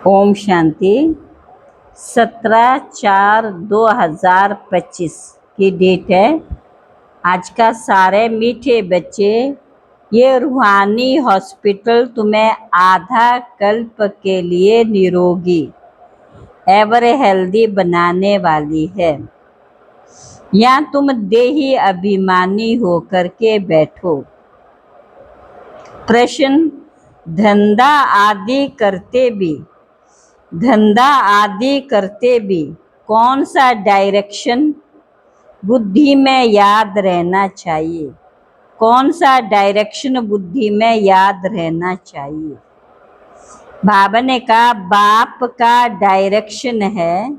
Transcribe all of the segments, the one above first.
ओम शांति। 17/4/2025 की डेट है। आज का सारे मीठे बच्चे, ये रूहानी हॉस्पिटल तुम्हें आधा कल्प के लिए निरोगी एवर हेल्दी बनाने वाली है। यहाँ तुम देही अभिमानी होकर के बैठो। प्रश्न, धंधा आदि करते भी कौन सा डायरेक्शन बुद्धि में याद रहना चाहिए? कौन सा डायरेक्शन बुद्धि में याद रहना चाहिए? बाबा ने कहा, बाप का डायरेक्शन है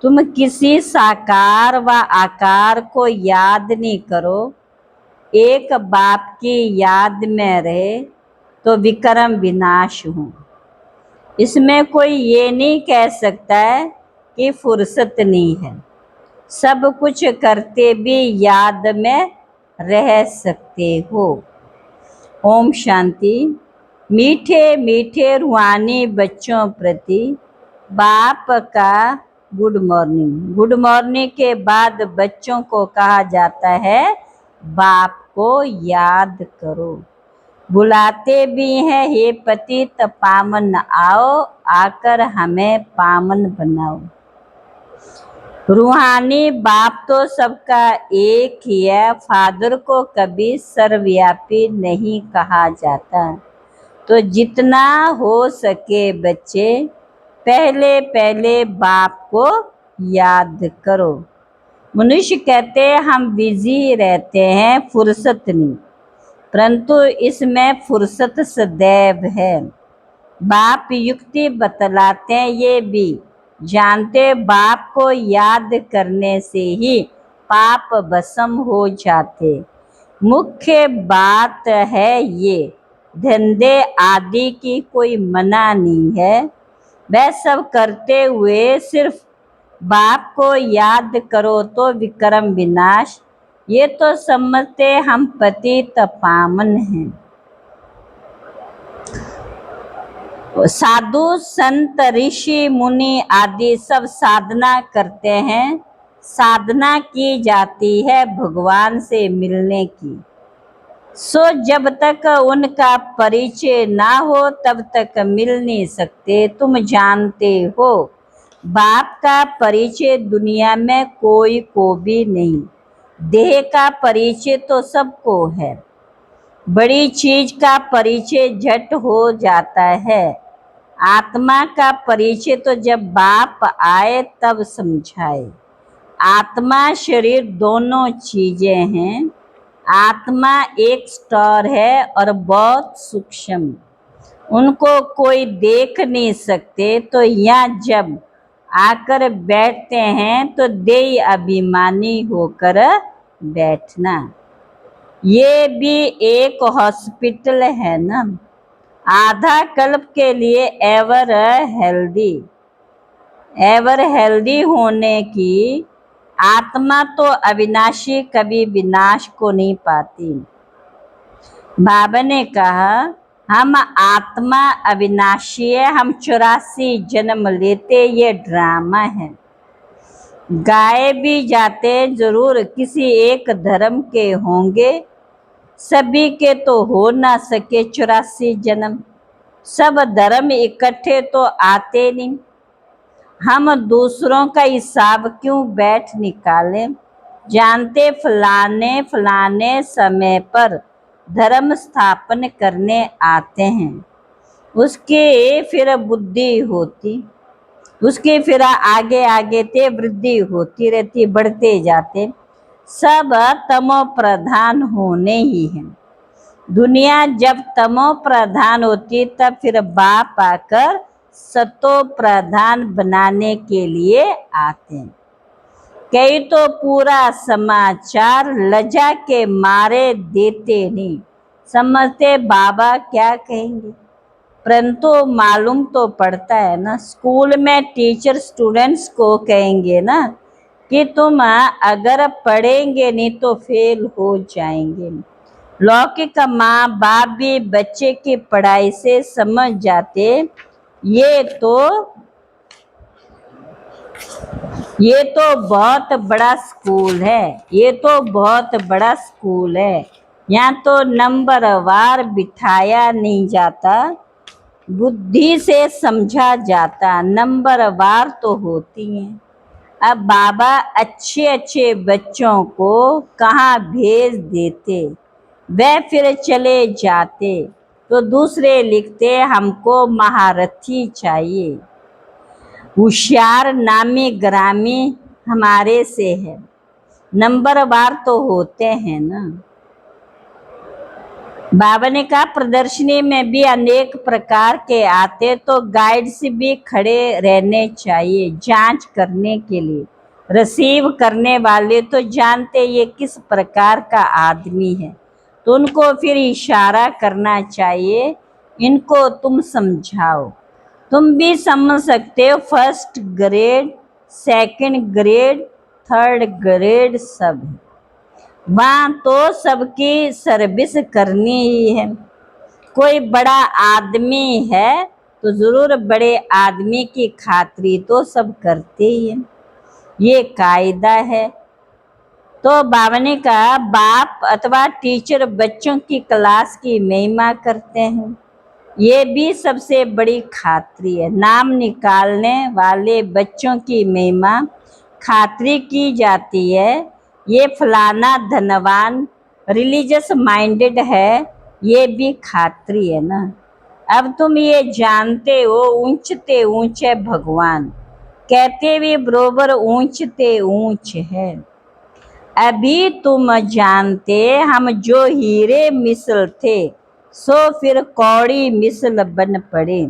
तुम किसी साकार व आकार को याद नहीं करो, एक बाप की याद में रहे तो विक्रम विनाश हो। इसमें कोई ये नहीं कह सकता है कि फुर्सत नहीं है। सब कुछ करते भी याद में रह सकते हो। ओम शांति। मीठे मीठे रूहानी बच्चों प्रति बाप का गुड मॉर्निंग। गुड मॉर्निंग के बाद बच्चों को कहा जाता है, बाप को याद करो। बुलाते भी हैं, हे पतित पावन आओ, आकर हमें पावन बनाओ। रूहानी बाप तो सबका एक ही है। फादर को कभी सर्वव्यापी नहीं कहा जाता। तो जितना हो सके बच्चे पहले पहले बाप को याद करो। मनुष्य कहते हैं हम बिजी रहते हैं, फुर्सत नहीं, परंतु इसमें फुर्सत सदैव है। बाप युक्ति बतलाते हैं, ये भी जानते बाप को याद करने से ही पाप भस्म हो जाते। मुख्य बात है ये, धंधे आदि की कोई मना नहीं है। वह सब करते हुए सिर्फ बाप को याद करो तो विक्रम विनाश। ये तो समझते हम पतित पावन हैं। साधु संत ऋषि मुनि आदि सब साधना करते हैं। साधना की जाती है भगवान से मिलने की। सो जब तक उनका परिचय ना हो तब तक मिल नहीं सकते। तुम जानते हो बाप का परिचय दुनिया में कोई को भी नहीं। देह का परिचय तो सबको है। बड़ी चीज का परिचय झट हो जाता है। आत्मा का परिचय तो जब बाप आए तब समझाए। आत्मा शरीर दोनों चीजें हैं। आत्मा एक स्टार है और बहुत सूक्ष्म, उनको कोई देख नहीं सकते। तो यहाँ जब आकर बैठते हैं तो देही अभिमानी होकर बैठना। ये भी एक हॉस्पिटल है ना। आधा कल्प के लिए एवर हेल्दी होने की आत्मा तो अविनाशी, कभी विनाश को नहीं पाती। बाबा ने कहा, हम आत्मा अविनाशी है, हम 84 जन्म लेते, ये ड्रामा है। गाए भी जाते जरूर किसी एक धर्म के होंगे, सभी के तो हो ना सके 84 जन्म। सब धर्म इकट्ठे तो आते नहीं। हम दूसरों का हिसाब क्यों बैठ निकालें? जानते फलाने फलाने समय पर धर्म स्थापन करने आते हैं, उसके फिर बुद्धि होती, उसके फिर आगे आगे ते वृद्धि होती रहती, बढ़ते जाते। सब तमो प्रधान होने ही हैं। दुनिया जब तमो प्रधान होती तब फिर बाप आकर सतो प्रधान बनाने के लिए आते हैं। कई तो पूरा समाचार लज्जा के मारे देते नहीं, समझते बाबा क्या कहेंगे, परंतु मालूम तो पड़ता है ना। स्कूल में टीचर स्टूडेंट्स को कहेंगे ना कि तुम अगर पढ़ेंगे नहीं तो फेल हो जाएंगे। लौकिक माँ बाप भी बच्चे की पढ़ाई से समझ जाते ये तो ये तो बहुत बड़ा स्कूल है, ये तो बहुत बड़ा स्कूल है। यहाँ तो नंबर वार बिठाया नहीं जाता, बुद्धि से समझा जाता। नंबर वार तो होती हैं। अब बाबा अच्छे अच्छे बच्चों को कहाँ भेज देते, वह फिर चले जाते तो दूसरे लिखते हमको महारथी चाहिए। होशियार नामी ग्रामी हमारे से है, नंबर वार तो होते हैं ना। बाबा ने कहा प्रदर्शनी में भी अनेक प्रकार के आते तो गाइड्स भी खड़े रहने चाहिए जांच करने के लिए। रिसीव करने वाले तो जानते ये किस प्रकार का आदमी है, तो उनको फिर इशारा करना चाहिए, इनको तुम समझाओ। तुम भी समझ सकते हो, first grade, second grade, third grade सब है। वहाँ तो सबकी सर्विस करनी ही है। कोई बड़ा आदमी है तो जरूर बड़े आदमी की खातिरी तो सब करते ही हैं, ये कायदा है। तो बाबा ने कहा बाप अथवा टीचर बच्चों की क्लास की महिमा करते हैं, ये भी सबसे बड़ी खातिरी है। नाम निकालने वाले बच्चों की महिमा खातिरी की जाती है, ये फलाना धनवान रिलीजियस माइंडेड है, ये भी खातिरी है ना। अब तुम ये जानते हो ऊंचते ऊंचे भगवान, कहते भी बरोबर ऊंचते ऊंच है। अभी तुम जानते हम जो हीरे मिसल थे, सो फिर कौड़ी मिसल बन पड़े।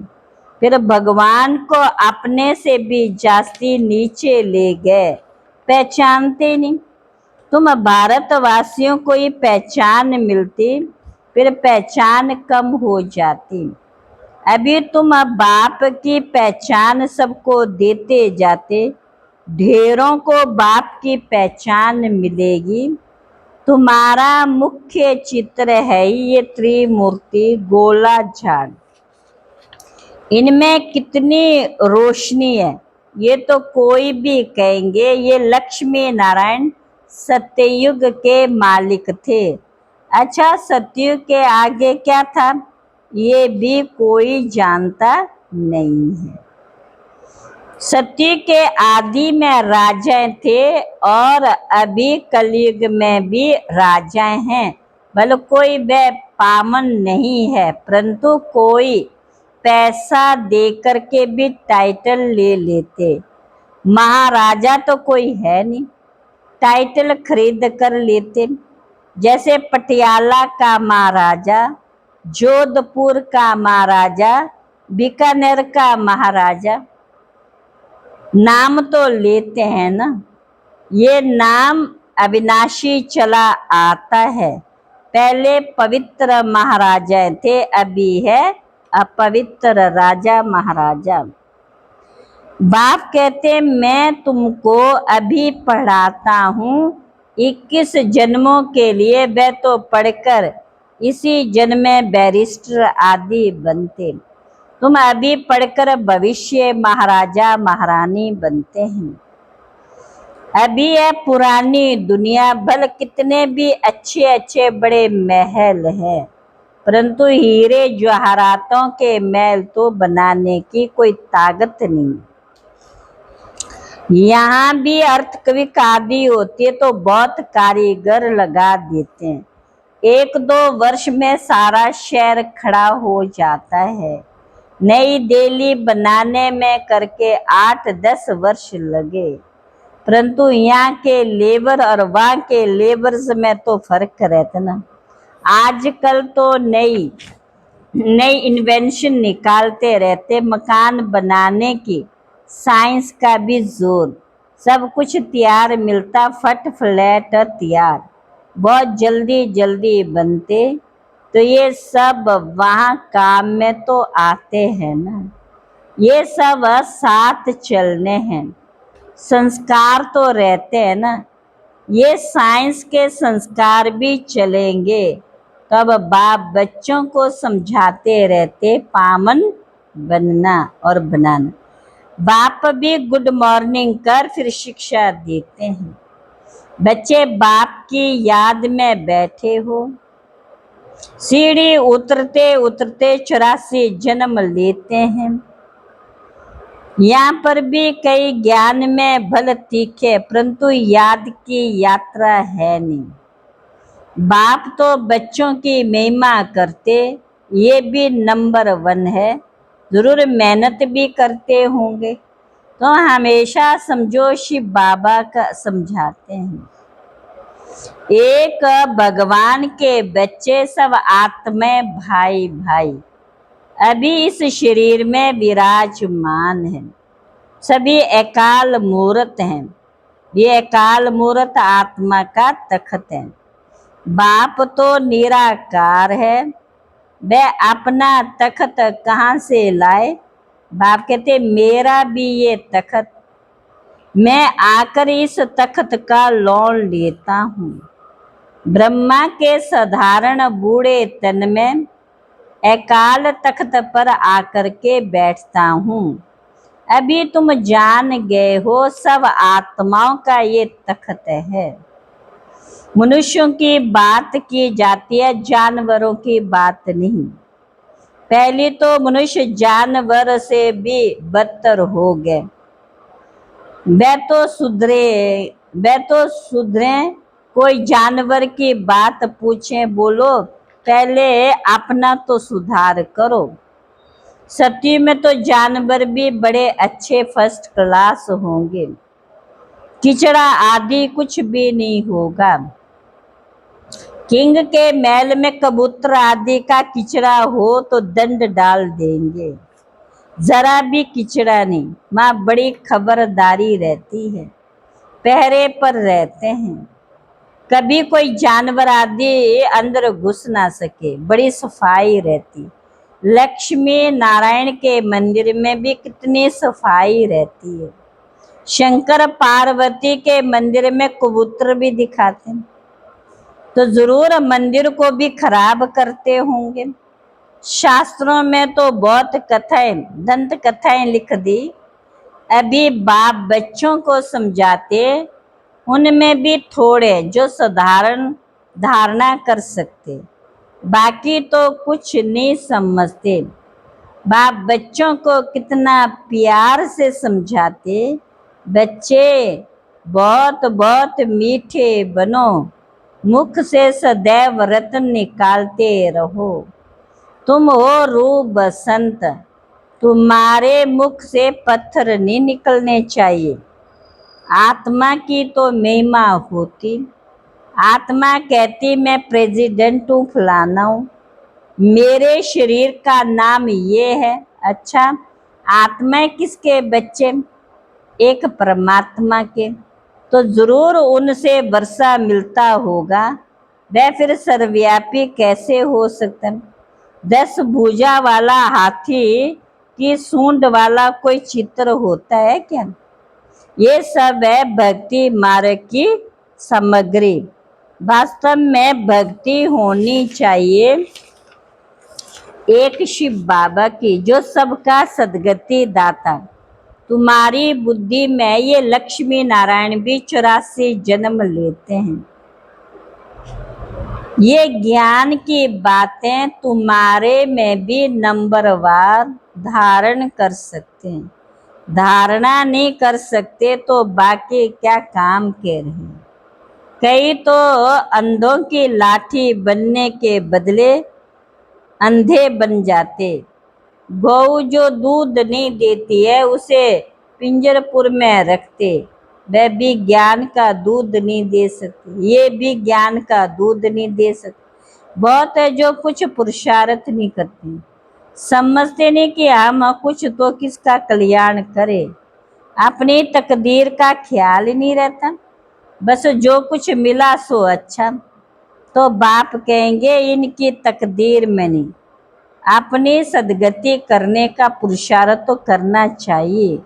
फिर भगवान को अपने से भी जास्ती नीचे ले गए, पहचानते नहीं। तुम भारतवासियों को ही पहचान मिलती, फिर पहचान कम हो जाती। अभी तुम बाप की पहचान सबको देते जाते, ढेरों को बाप की पहचान मिलेगी। तुम्हारा मुख्य चित्र है ये त्रिमूर्ति गोला झाड़, इनमें कितनी रोशनी है, ये तो कोई भी कहेंगे ये लक्ष्मी नारायण सत्ययुग के मालिक थे। अच्छा, सतयुग के आगे क्या था ये भी कोई जानता नहीं है। सत्य के आदि में राजा थे और अभी कलयुग में भी राजा हैं, भले कोई वह पामन नहीं है, परंतु कोई पैसा दे करके भी टाइटल ले लेते। महाराजा तो कोई है नहीं, टाइटल खरीद कर लेते। जैसे पटियाला का महाराजा, जोधपुर का महाराजा, बीकानेर का महाराजा, नाम तो लेते हैं ना। ये नाम अविनाशी चला आता है। पहले पवित्र महाराजा थे, अभी है अपवित्र राजा महाराजा। बाप कहते मैं तुमको अभी पढ़ाता हूँ 21 जन्मों के लिए, वह तो पढ़कर इसी जन्म में बैरिस्टर आदि बनते। तुम अभी पढ़कर भविष्य महाराजा महारानी बनते हैं। अभी है पुरानी दुनिया, भल कितने भी अच्छे अच्छे बड़े महल है, परंतु हीरे जवाहरातों के महल तो बनाने की कोई ताकत नहीं। यहाँ भी अर्थ कवि आदि होती है तो बहुत कारीगर लगा देते हैं, 1-2 वर्ष में सारा शहर खड़ा हो जाता है। नई दिल्ली बनाने में करके 8-10 वर्ष लगे, परंतु यहाँ के लेबर और वहाँ के लेबर्स में तो फर्क रहता ना। आजकल तो नई नई इन्वेंशन निकालते रहते, मकान बनाने की साइंस का भी जोर, सब कुछ तैयार मिलता, फट फ्लैट तैयार, बहुत जल्दी जल्दी बनते। तो ये सब वहाँ काम में तो आते हैं ना, ये सब साथ चलने हैं, संस्कार तो रहते हैं ना। ये साइंस के संस्कार भी चलेंगे, तब बाप बच्चों को समझाते रहते पामन बनना और बनाना। बाप भी गुड मॉर्निंग कर फिर शिक्षा देते हैं। बच्चे बाप की याद में बैठे हो, सीढ़ी उतरते उतरते 84 जन्म लेते हैं। यहाँ पर भी कई ज्ञान में भल तीखे, परंतु याद की यात्रा है नहीं। बाप तो बच्चों की महिमा करते, ये भी नंबर 1 है। जरूर मेहनत भी करते होंगे, तो हमेशा समझो शिव बाबा का समझाते हैं। एक भगवान के बच्चे सब आत्मा भाई भाई अभी इस शरीर में विराजमान है। सभी अकाल मूर्त हैं। ये अकाल मूर्त आत्मा का तखत है। बाप तो निराकार है, वह अपना तखत कहाँ से लाए? बाप कहते मेरा भी ये तखत, मैं आकर इस तखत का लोन लेता हूँ। ब्रह्मा के साधारण बूढ़े तन में अकाल तखत पर आकर के बैठता हूँ। अभी तुम जान गए हो सब आत्माओं का ये तखत है। मनुष्यों की बात की जाती है, जानवरों की बात नहीं। पहले तो मनुष्य जानवर से भी बदतर हो गए। वे तो सुधरे। कोई जानवर की बात पूछे, बोलो पहले अपना तो सुधार करो। सत्य में तो जानवर भी बड़े अच्छे फर्स्ट क्लास होंगे। किचड़ा आदि कुछ भी नहीं होगा। किंग के महल में कबूतर आदि का किचड़ा हो तो दंड डाल देंगे। जरा भी किचड़ा नहीं। माँ बड़ी खबरदारी रहती है, पहरे पर रहते हैं। कभी कोई जानवर आदि अंदर घुस ना सके, बड़ी सफाई रहती। लक्ष्मी नारायण के मंदिर में भी कितनी सफाई रहती है। शंकर पार्वती के मंदिर में कबूतर भी दिखाते हैं, तो जरूर मंदिर को भी खराब करते होंगे। शास्त्रों में तो बहुत कथाएं, दंत कथाएं लिख दी। अभी बाप बच्चों को समझाते, उनमें भी थोड़े जो साधारण धारणा कर सकते, बाकी तो कुछ नहीं समझते। बाप बच्चों को कितना प्यार से समझाते, बच्चे बहुत बहुत मीठे बनो, मुख से सदैव रत्न निकालते रहो। तुम हो रूप बसंत, तुम्हारे मुख से पत्थर नहीं निकलने चाहिए। आत्मा की तो महिमा होती। आत्मा कहती मैं प्रेसिडेंट हूँ, फलाना हूँ, मेरे शरीर का नाम ये है। अच्छा, आत्मा किसके बच्चे? एक परमात्मा के, तो जरूर उनसे वर्षा मिलता होगा। वह फिर सर्वव्यापी कैसे हो सकता है? 10 भुजा वाला हाथी की सूंड वाला कोई चित्र होता है क्या? ये सब है भक्ति मार्ग की सामग्री। वास्तव में भक्ति होनी चाहिए एक शिव बाबा की, जो सबका सदगति दाता। तुम्हारी बुद्धि में ये लक्ष्मी नारायण भी 84 जन्म लेते हैं। ये ज्ञान की बातें तुम्हारे में भी नंबरवार धारण कर सकते हैं। धारणा नहीं कर सकते तो बाकी क्या काम के रहे। कई तो अंधों की लाठी बनने के बदले अंधे बन जाते। गौ जो दूध नहीं देती है उसे पिंजरपुर में रखते, वह भी ज्ञान का दूध नहीं दे सकती। ये भी ज्ञान का दूध नहीं दे सकती। बहुत है जो कुछ पुरुषार्थ नहीं करते, समझते नहीं कि हम कुछ तो किसका कल्याण करें। अपनी तकदीर का ख्याल ही नहीं रहता, बस जो कुछ मिला सो अच्छा। तो बाप कहेंगे इनकी तकदीर में नहीं, अपनी सदगति करने का पुरुषार्थ तो करना चाहिए।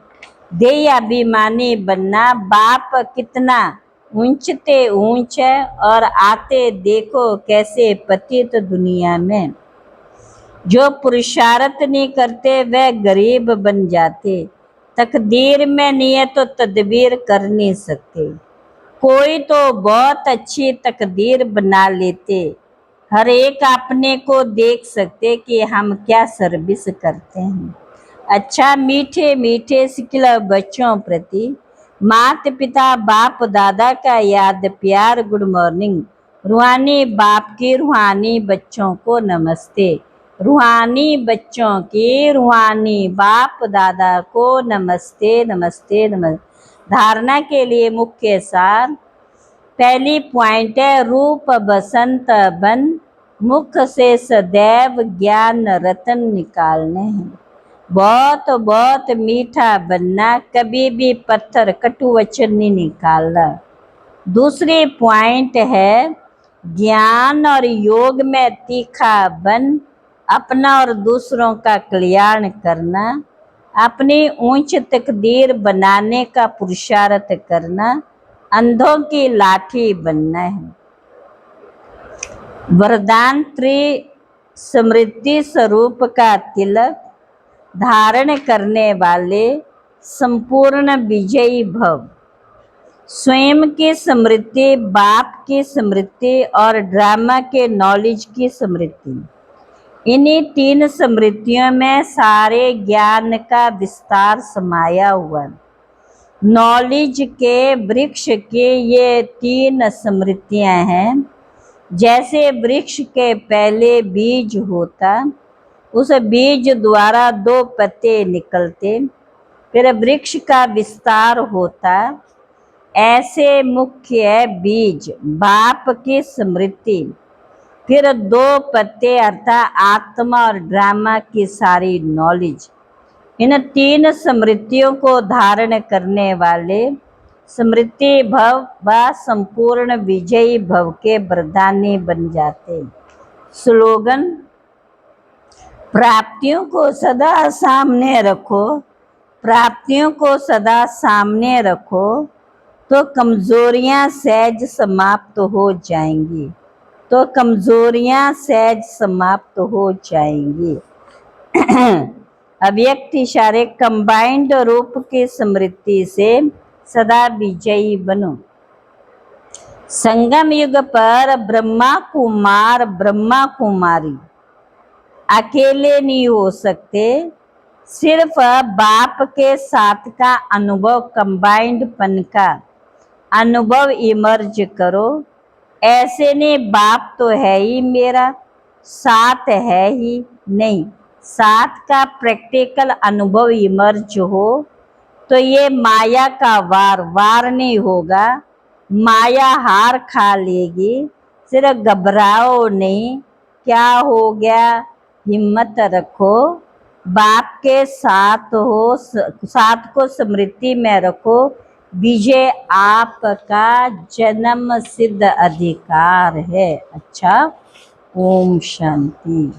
देय अभिमानी बनना। बाप कितना ऊंचते ऊंच है और आते देखो कैसे पतित दुनिया में। जो पुरुषार्थ नहीं करते वह गरीब बन जाते। तकदीर में नहीं है तो तदबीर कर नहीं सकते। कोई तो बहुत अच्छी तकदीर बना लेते, हर एक अपने को देख सकते कि हम क्या सर्विस करते हैं। अच्छा, मीठे मीठे सिखला बच्चों प्रति माता पिता बाप दादा का याद प्यार गुड मॉर्निंग। रूहानी बाप की रूहानी बच्चों को नमस्ते। रूहानी बच्चों की रूहानी बाप दादा को नमस्ते नमस्ते नमस्ते। धारणा के लिए मुख्य सार, पहली पॉइंट है रूप बसंत बन, मुख से सदैव ज्ञान रतन निकालने हैं। बहुत बहुत मीठा बनना, कभी भी पत्थर कटु वचन नहीं निकालना। दूसरी पॉइंट है ज्ञान और योग में तीखा बन, अपना और दूसरों का कल्याण करना, अपनी ऊंच तकदीर बनाने का पुरुषार्थ करना, अंधों की लाठी बनना है। वरदान स्मृति स्वरूप का तिलक धारण करने वाले संपूर्ण विजयी भव। स्वयं की स्मृति, बाप की स्मृति और ड्रामा के नॉलेज की स्मृति, इन्हीं तीन स्मृतियों में सारे ज्ञान का विस्तार समाया हुआ। नॉलेज के वृक्ष के ये तीन स्मृतियां हैं। जैसे वृक्ष के पहले बीज होता, उस बीज द्वारा दो पत्ते निकलते, फिर वृक्ष का विस्तार होता। ऐसे मुख्य बीज बाप की स्मृति, फिर दो पत्ते अर्थात आत्मा और ड्रामा की सारी नॉलेज। इन तीन स्मृतियों को धारण करने वाले स्मृति भव व संपूर्ण विजयी भव के वरदानी बन जाते। स्लोगन, प्राप्तियों को सदा सामने रखो, प्राप्तियों को सदा सामने रखो तो कमजोरियां सहज समाप्त हो जाएंगी, तो कमजोरियां सहज समाप्त हो जाएंगी। अव्यक्त इशारे कंबाइंड रूप की स्मृति से सदा विजयी बनो। संगम युग पर ब्रह्मा कुमार ब्रह्मा कुमारी अकेले नहीं हो सकते, सिर्फ बाप के साथ का अनुभव, कंबाइंड पन का अनुभव इमर्ज करो। ऐसे नहीं बाप तो है ही मेरा, साथ है ही नहीं, साथ का प्रैक्टिकल अनुभव इमर्ज हो तो ये माया का वार नहीं होगा, माया हार खा लेगी। सिर्फ घबराओ नहीं, क्या हो गया, हिम्मत रखो, बाप के साथ हो, साथ को स्मृति में रखो। विजय आपका जन्म सिद्ध अधिकार है। अच्छा, ओम शांति।